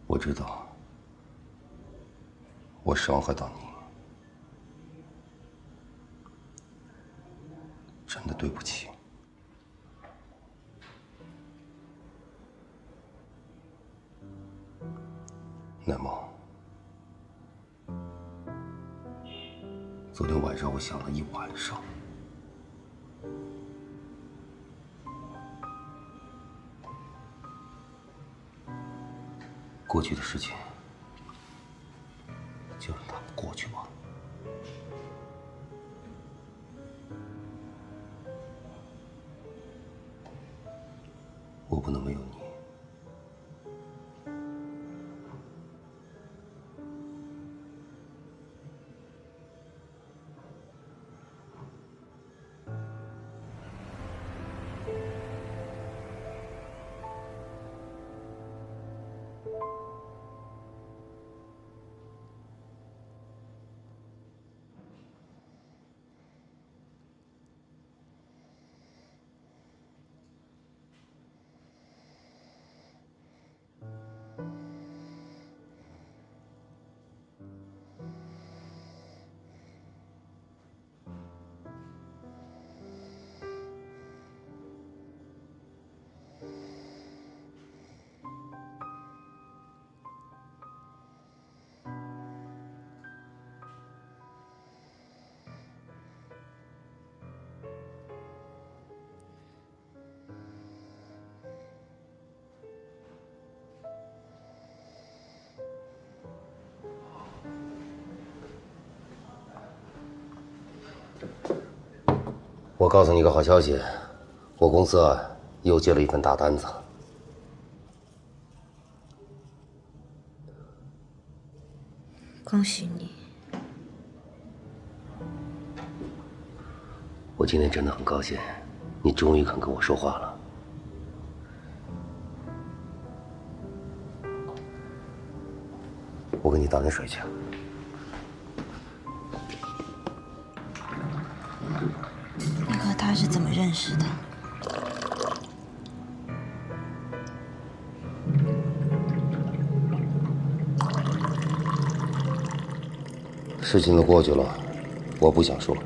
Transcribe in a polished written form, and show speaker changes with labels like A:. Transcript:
A: 我知道，我伤害到你，真的对不起。南梦，昨天晚上我想了一晚上。 过去的事情，就让它们过去吧。我不能没有你。我告诉你个好消息，我公司又接了一份大单子。
B: 恭喜你！
A: 我今天真的很高兴，你终于肯跟我说话了。我给你倒点水去。
B: 你和他是怎么认识的？
A: 事情都过去了，我不想说。